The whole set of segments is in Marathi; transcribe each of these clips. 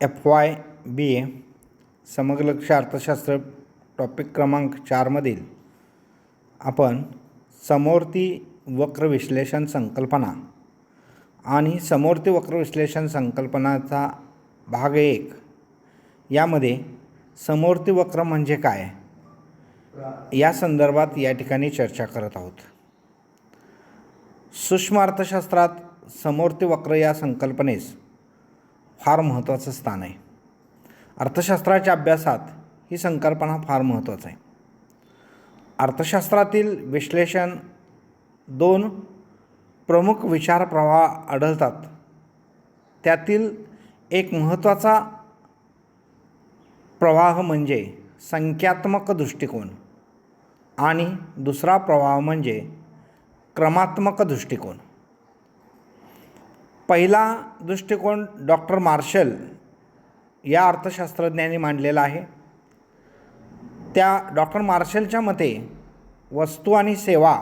FY BA समग्र लक्ष अर्थशास्त्र टॉपिक क्रमांक 4मधील आपण समवर्ती वक्र विश्लेषण संकल्पना आणि समवर्ती वक्र विश्लेषण संकल्पनाचा भाग 1 यामध्ये समवर्ती वक्र म्हणजे काय या संदर्भात या ठिकाणी चर्चा करत आहोत। सूक्ष्म अर्थशास्त्रात समवर्ती वक्र या संकल्पनेस फार महत्त्वाचं स्थान आहे। अर्थशास्त्राच्या अभ्यासात ही संकल्पना फार महत्त्वाची आहे। अर्थशास्त्रातील विश्लेषण 2 प्रमुख विचार प्रवाह आढळतात। त्यातील एक महत्त्वाचा प्रवाह म्हणजे संख्यात्मक दृष्टिकोन आणि दुसरा प्रवाह म्हणजे क्रमात्मक दृष्टिकोन। पहिला दृष्टिकोन डॉक्टर मार्शल या अर्थशास्त्रज्ञांनी मांडलेला आहे। त्या डॉक्टर मार्शलच्या मते वस्तू आणि सेवा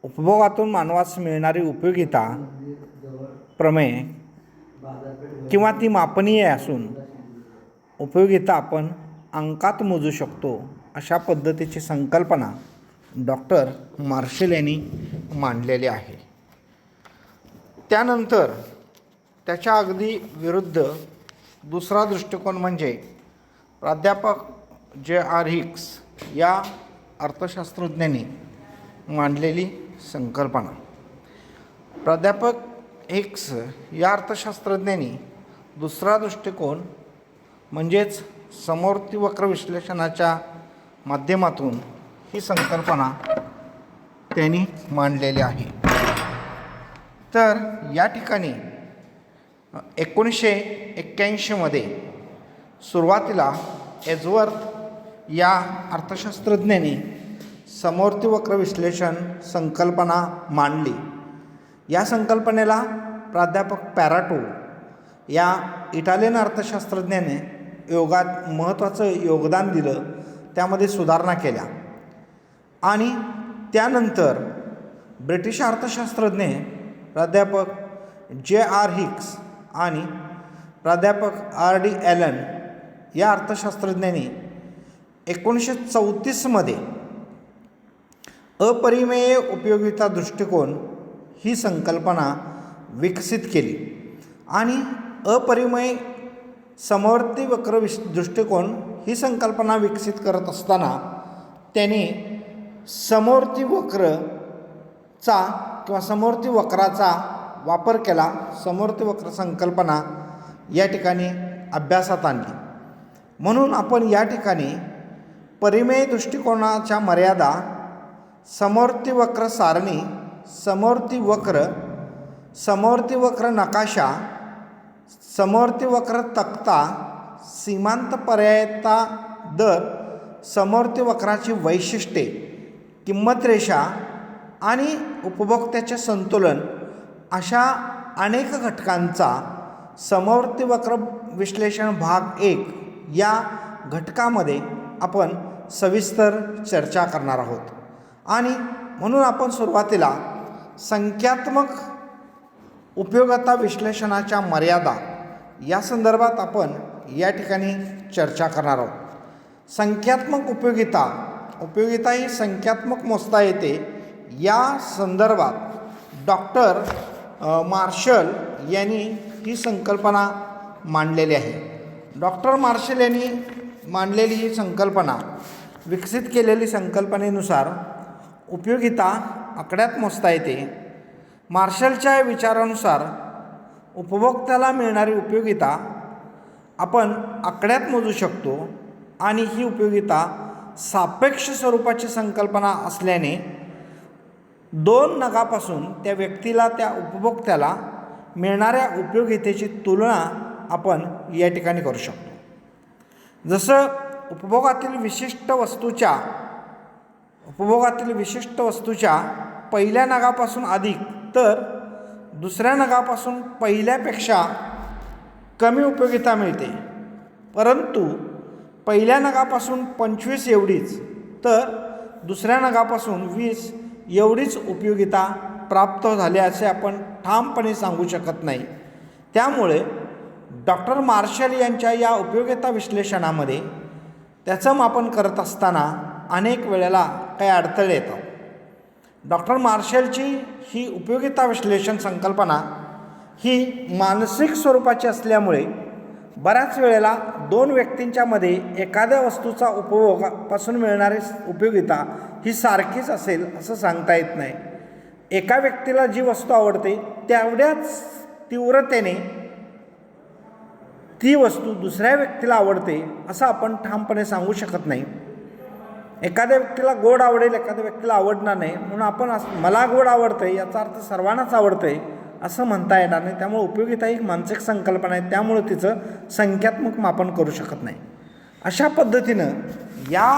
उपभोगातून मानवास मिळणारी उपयोगिता प्रमेय किंवा ती मापनीय असून उपयोगिता आपण अंकात मोजू शकतो अशा पद्धतीची संकल्पना डॉक्टर मार्शल यांनी मांडलेली आहे। त्यानंतर त्याच्या अगदी विरुद्ध दुसरा दृष्टिकोन म्हणजे प्राध्यापक J.R. हिक्स या अर्थशास्त्रज्ञांनी मांडलेली संकल्पना। प्राध्यापक हिक्स या अर्थशास्त्रज्ञांनी दुसरा दृष्टिकोन म्हणजेच समवर्ती वक्र विश्लेषणाच्या माध्यमातून ही संकल्पना त्यांनी मांडलेली आहे। तर या ठिकाणी 1981मध्ये सुरुवातीला एजवर्थ या अर्थशास्त्रज्ञांनी समवर्ती वक्र विश्लेषण संकल्पना मांडली। या संकल्पनेला प्राध्यापक पॅराटो या इटालियन अर्थशास्त्रज्ञाने महत्त्वाचं योगदान दिलं, त्यामध्ये सुधारणा केल्या आणि त्यानंतर ब्रिटिश अर्थशास्त्रज्ञ प्राध्यापक J.R. हिक्स आणि प्राध्यापक R.D. ॲलन या अर्थशास्त्रज्ञांनी 1934मध्ये अपरिमेय उपयोगिता दृष्टिकोन ही संकल्पना विकसित केली आणि अपरिमेय समवर्ती वक्र दृष्टिकोन ही संकल्पना विकसित करत असताना त्यांनी समवर्ती वक्रचा किंवा समवर्ती वक्राचा वापर केला। समवर्ती वक्र संकल्पना या ठिकाणी अभ्यासात आणली। म्हणून आपण या ठिकाणी परिमेय दृष्टिकोनाच्या मर्यादा, समवर्ती वक्र सारणी, समवर्ती वक्र नकाशा, समवर्ती वक्र तक्ता, सीमांत पर्यायता दर, समवर्ती वक्राची वैशिष्ट्ये, किंमत रेषा आणि उपभोक्त्याचे संतुलन अशा अनेक घटकांचा समवर्ती वक्र विश्लेषण भाग 1 या घटकामध्ये आपण सविस्तर चर्चा करणार आहोत। आणि म्हणून आपण सुरुवातीला संख्यात्मक उपयोगिता विश्लेषणाच्या मर्यादा या संदर्भात आपण या ठिकाणी चर्चा करणार आहोत। संख्यात्मक उपयोगिता ही संख्यात्मक मोजता येते या संदर्भात डॉक्टर मार्शल यांनी ही संकल्पना मांडलेली आहे। डॉक्टर मार्शल यांनी मांडलेली ही संकल्पना विकसित केलेली संकल्पनेनुसार उपयोगिता आकड्यात मोजता येते। मार्शलच्या विचारानुसार उपभोक्त्याला मिळणारी उपयोगिता आपण आकड्यात मोजू शकतो आणि ही उपयोगिता सापेक्ष स्वरूपाची संकल्पना असल्याने 2 नगापासून त्या व्यक्तीला, त्या उपभोक्त्याला मिळणाऱ्या उपयोगितेची तुलना आपण या ठिकाणी करू शकतो। जसं उपभोगातील विशिष्ट वस्तूच्या पहिल्या नगापासून अधिक तर दुसऱ्या नगापासून पहिल्यापेक्षा कमी उपयोगिता मिळते, परंतु पहिल्या नगापासून 25 एवढीच तर दुसऱ्या नगापासून 20 एवढीच उपयोगिता प्राप्त झाली असे आपण ठामपणे सांगू शकत नाही। त्यामुळे डॉक्टर मार्शल यांच्या या उपयोगिता विश्लेषणामध्ये त्याचं मापन करत असताना अनेक वेळेला काही अडथळे येतात. डॉक्टर मार्शलची ही उपयोगिता विश्लेषण संकल्पना ही मानसिक स्वरूपाची असल्यामुळे बऱ्याच वेळेला दोन व्यक्तींच्यामध्ये एखाद्या वस्तूचा उपभोगापासून मिळणारी उपयोगिता ही सारखीच असेल असं सांगता येत नाही. एका व्यक्तीला जी वस्तू आवडते तेवढ्याच तीव्रतेने ती वस्तू दुसऱ्या व्यक्तीला आवडते असं आपण ठामपणे सांगू शकत नाही. एखाद्या व्यक्तीला गोड आवडेल, एखाद्या व्यक्तीला आवडणार नाही. म्हणून आपण मला गोड आवडतं याचा अर्थ सर्वांनाच आवडतं आहे असं म्हणता येणार नाही. त्यामुळे उपयोगिता ही मानसिक संकल्पना आहे, त्यामुळे तिचं संख्यात्मक मापन करू शकत नाही. अशा पद्धतीनं या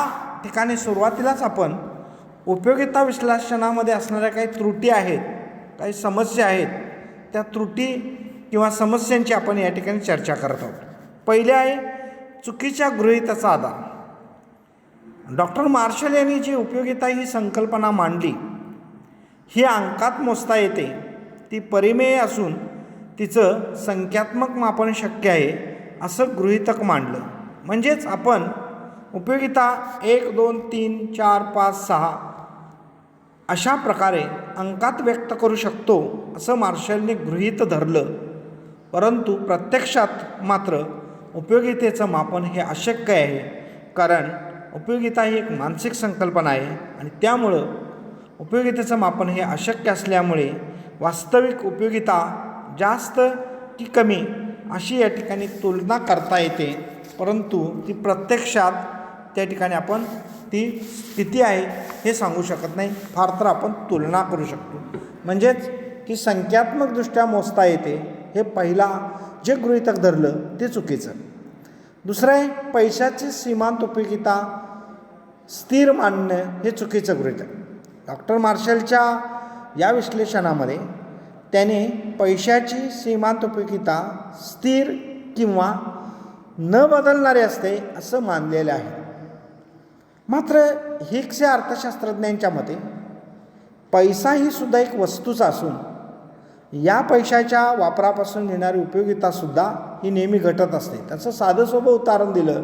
ठिकाणी सुरुवातीलाच आपण उपयोगिता विश्लेषणामध्ये असणाऱ्या काही त्रुटी आहेत, काही समस्या आहेत, त्या त्रुटी किंवा समस्यांची आपण या ठिकाणी चर्चा करत आहोत. पहिले आहे चुकीच्या गृहीतकाचा आधार. डॉक्टर मार्शल यांनी जी उपयोगिता ही संकल्पना मांडली ही अंकात मोजता येते, ती परिमेय असून तिचं संख्यात्मक मापन शक्य आहे असं गृहीतक मांडलं. म्हणजेच आपण उपयोगिता 1, 2, 3, 4, 5, 6 अशा प्रकारे अंकात व्यक्त करू शकतो असं मार्शलने गृहीत धरलं. परंतु प्रत्यक्षात मात्र उपयोगितेचं मापन हे अशक्य आहे, कारण उपयोगिता ही एक मानसिक संकल्पना आहे आणि त्यामुळं उपयोगितेचं मापन हे अशक्य असल्यामुळे वास्तविक उपयोगिता जास्त की कमी अशी या ठिकाणी तुलना करता येते, परंतु ती प्रत्यक्षात त्या ठिकाणी आपण ती किती आहे हे सांगू शकत नाही. फार तर आपण तुलना करू शकतो. म्हणजेच ती संख्यात्मकदृष्ट्या मोजता येते हे पहिला जे गृहीतक धरलं ते चुकीचं. दुसरं आहे पैशाची सीमांत उपयोगिता स्थिर मानणं हे चुकीचं गृहीतक. डॉक्टर मार्शलच्या या विश्लेषणामध्ये त्याने पैशाची सीमांत उपयोगिता स्थिर किंवा न बदलणारी असते असं मानलेलं आहे. मात्र हिक्स या अर्थशास्त्रज्ञांच्या मते पैसा ही सुद्धा एक वस्तूच असून या पैशाच्या वापरापासून मिळणारी उपयोगितासुद्धा ही नेहमी घटत असते. त्याचं साधं सोपं उदाहरण दिलं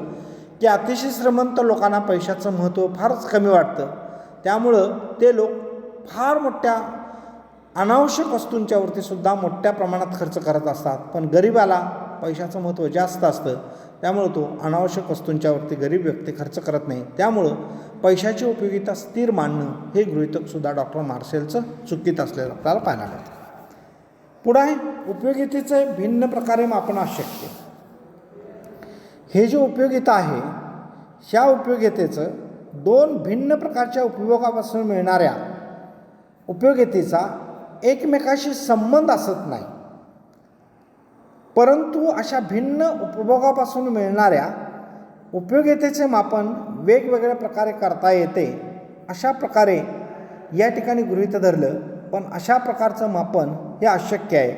की अतिशय श्रीमंत लोकांना पैशाचं महत्त्व फारच कमी वाटतं, त्यामुळं ते लोक फार मोठ्या अनावश्यक वस्तूंच्यावरती सुद्धा मोठ्या प्रमाणात खर्च करत असतात. पण गरिबाला पैशाचं महत्त्व जास्त असतं, त्यामुळं तो अनावश्यक वस्तूंच्यावरती गरीब व्यक्ती खर्च करत नाही. त्यामुळं पैशाची उपयोगिता स्थिर मानणं हे गृहीतकसुद्धा डॉक्टर मार्शलचं चुकीत असलेलं आपल्याला पाहायला मिळतं. पुढं आहे उपयोगितेचे भिन्न प्रकारे मापन अशक्य. हे जे उपयोगिता आहे ह्या उपयोगितेचं दोन भिन्न प्रकारच्या उपयोगापासून मिळणाऱ्या उपयोगितेचा एकमेकाशी संबंध असत नाही, परंतु अशा भिन्न उपभोगापासून मिळणाऱ्या उपयोगितेचे मापन वेगवेगळ्या प्रकारे करता येते अशा प्रकारे या ठिकाणी गृहीत धरलं. पण अशा प्रकारचं मापन हे अशक्य आहे.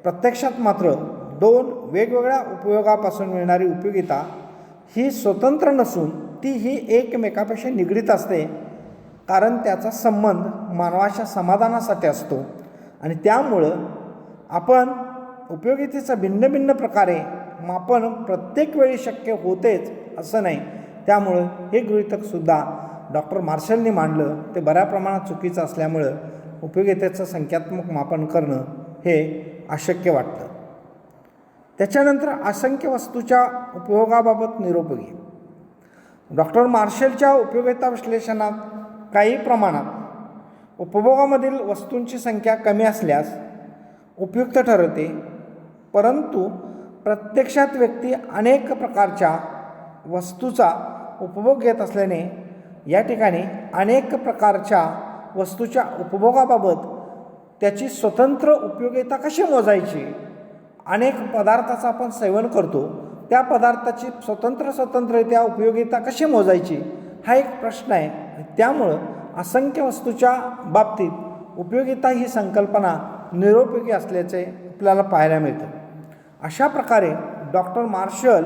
प्रत्यक्षात मात्र दोन वेगवेगळ्या उपयोगापासून मिळणारी उपयोगिता ही स्वतंत्र नसून ती ही एकमेकापेक्षा निगडीत असते, कारण त्याचा संबंध मानवाच्या समाधानासाठी असतो आणि त्यामुळं आपण उपयोगितेचं भिन्न भिन्न प्रकारे मापन प्रत्येक वेळी शक्य होतेच असं नाही. त्यामुळं हे गृहीतकसुद्धा डॉक्टर मार्शलने मांडलं ते बऱ्या प्रमाणात चुकीचं असल्यामुळं उपयोगितेचं संख्यात्मक मापन करणं हे अशक्य वाटतं. त्याच्यानंतर असंख्य वस्तूच्या उपयोगाबाबत निरुपयोगी. डॉक्टर मार्शलच्या उपयोगिता विश्लेषणात काही प्रमाणात उपभोगामधील वस्तूंची संख्या कमी असल्यास उपयुक्त ठरते, परंतु प्रत्यक्षात व्यक्ती अनेक प्रकारच्या वस्तूचा उपभोग घेत असल्याने या ठिकाणी अनेक प्रकारच्या वस्तूच्या उपभोगाबाबत त्याची स्वतंत्र उपयोगिता कशी मोजायची. अनेक पदार्थाचं आपण सेवन करतो, त्या पदार्थाची स्वतंत्ररित्या उपयोगिता कशी मोजायची हा एक प्रश्न आहे. त्यामुळं असंख्य वस्तूच्या बाबतीत उपयोगिता ही संकल्पना निरुपयोगी असल्याचे आपल्याला पाहायला मिळतं. अशा प्रकारे डॉक्टर मार्शल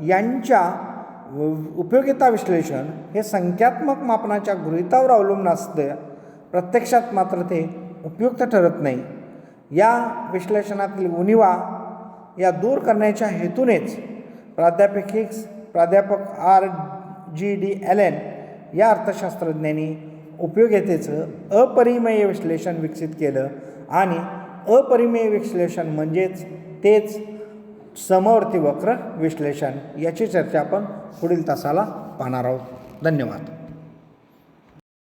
यांच्या उपयोगिता विश्लेषण हे संख्यात्मक मापनाच्या गृहीतावर अवलंबून असतं, प्रत्यक्षात मात्र ते उपयुक्त ठरत नाही. या विश्लेषणातील उणिवा या दूर करण्याच्या हेतूनेच प्राध्यापक हिग्स, प्राध्यापक R.G.D. ॲलन या अर्थशास्त्रज्ञांनी उपयोगितेचं अपरिमेय विश्लेषण विकसित केलं आणि अपरिमेय विश्लेषण म्हणजेच तेच समवर्ती वक्र विश्लेषण याची चर्चा आपण पुढील तासाला पाहणार आहोत. धन्यवाद.